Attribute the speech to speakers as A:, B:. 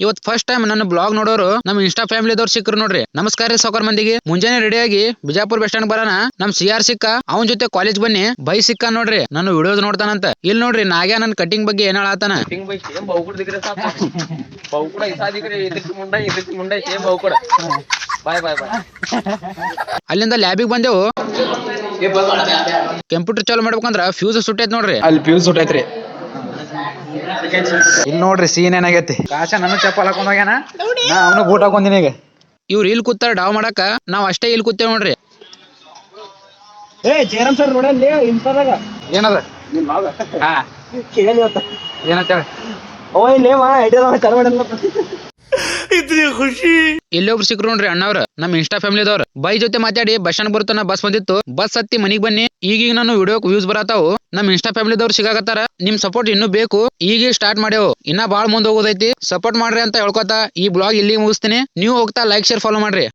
A: ಇವತ್ first time ನನ್ನ blog ನೋಡೋರು ನಮ್ ಇನ್ಸ್ಟಾ ಫ್ಯಾಮಿಲಿದವ್ರು ಸಿಕ್ಕರು ನೋಡ್ರಿ. ನಮಸ್ಕಾರ ರೀ ಸಾವ್ಕಾರ ಮಂದಿಗೆ. ಮುಂಜಾನೆ ರೆಡಿ ಆಗಿ ಬಿಜಾಪುರ್ ಬಸ್ ಸ್ಟ್ಯಾಂಡ್ ಬರೋಣ ನಮ್ ಸಿಆರ್ ಸಿಕ್ಕ ಅವನ್ ಜೊತೆ ಕಾಲೇಜ್ ಬನ್ನಿ ಬೈ ಸಿಕ್ಕ ನೋಡ್ರಿ ನನ್ನ ವಿಡಿಯೋಸ್ ನೋಡ್ತಾನಂತ. ಇಲ್ಲಿ ನೋಡ್ರಿ ನಾಗ್ಯಾ ನನ್ ಕಟಿಂಗ್ ಬಗ್ಗೆ ಏನ್ ಹೇಳತಾನ. ಅಲ್ಲಿಂದ ಲ್ಯಾಬಿಗೆ ಬಂದೆವು. ಕಂಪ್ಯೂಟರ್ ಚಾಲು ಮಾಡ್ಬೇಕಂದ್ರ ಫ್ಯೂಸ್ ಸುಟ್ಟೈತ್ ನೋಡ್ರಿ.
B: ಅಲ್ಲಿ ಫ್ಯೂಸ್ ಸುಟ್ಟೈತ್ರಿ. ಇಲ್ಲಿ ನೋಡ್ರಿ ಸೀನ್ ಏನಾಗೈತಿ. ಕಾಶ ನನ್ನ ಚಪ್ಪಲ್ ಹಾಕೊಂಡ್ ಹೋಗ್ಯಾನ, ನಾ ಅವನು ಬೂಟ್ ಹಾಕೊಂದಿನಿ ಈಗ.
A: ಇವ್ರು ಇಲ್ಲಿ ಕೂತಾರ ಡಾವ್ ಮಾಡಾಕ, ನಾವ್ ಅಷ್ಟೇ ಇಲ್ಲಿ ಕೂತೇವ್ ನೋಡ್ರಿ.
C: ಜಯರಾಮ್ ಸರ್ ನೋಡಲ್ಲಿ ಇನ್ಸ್ಟಾದಾಗ
B: ಏನದ ಹಾ
C: ಕೇಳಿ
B: ಏನಂತ ಹೇಳಿ
C: ಅವ ಇಲ್ಲೇವ ಐಡಿಯಾದ ಚಲೋ
A: ಇಲ್ಲಿ ಒಬ್ರು ಸಿಕ್ರು ನೋಡ್ರಿ ಅಣ್ಣವ್ರ ನಮ್ ಇನ್ಸ್ಟಾ ಫ್ಯಾಮಿಲಿದವ್ರ. ಬೈ ಜೊತೆ ಮಾತಾಡಿ ಬಸ್ ಸ್ಟ್ಯಾಂಡ್ ಬರುತ್ತಾನ ಬಸ್ ಬಂದಿತ್ತು. ಬಸ್ ಹತ್ತಿ ಮನಿಗ್ ಬನ್ನಿ. ಈಗೀಗ ನಾನು ವಿಡಿಯೋಕ್ ವ್ಯೂಸ್ ಬರತಾವು. ನಮ್ ಇನ್ಸ್ಟಾ ಫ್ಯಾಮಿಲಿದವ್ರು ಸಿಗಾಕತ್ತಾರ. ನಿಮ್ ಸಪೋರ್ಟ್ ಇನ್ನೂ ಬೇಕು. ಈಗ ಸ್ಟಾರ್ಟ್ ಮಾಡ್ಯಾವು, ಇನ್ನ ಬಾಳ್ ಮುಂದ್ ಹೋಗೋದೈತಿ. ಸಪೋರ್ಟ್ ಮಾಡ್ರಿ ಅಂತ ಹೇಳ್ಕೊತಾ ಈ ಬ್ಲಾಗ್ ಇಲ್ಲಿ ಮುಗಿಸ್ತೀನಿ. ನೀವು ಹೋಗ್ತಾ ಲೈಕ್ ಶೇರ್ ಫಾಲೋ ಮಾಡ್ರಿ.